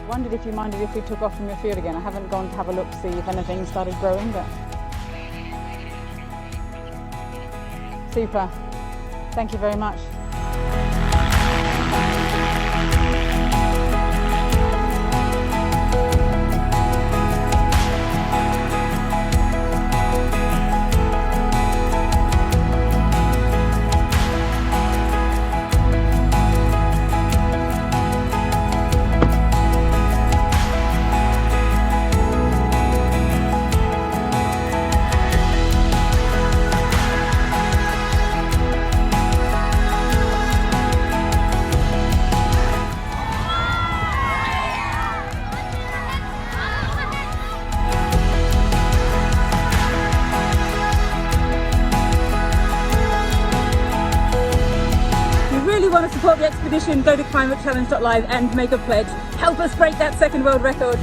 Wondered if you minded if we took off from your field again. I haven't gone to have a look to see if anything started growing, but super. Thank you very much. Want to support the expedition, go to climatechallenge.live and make a pledge. Help us break that second world record.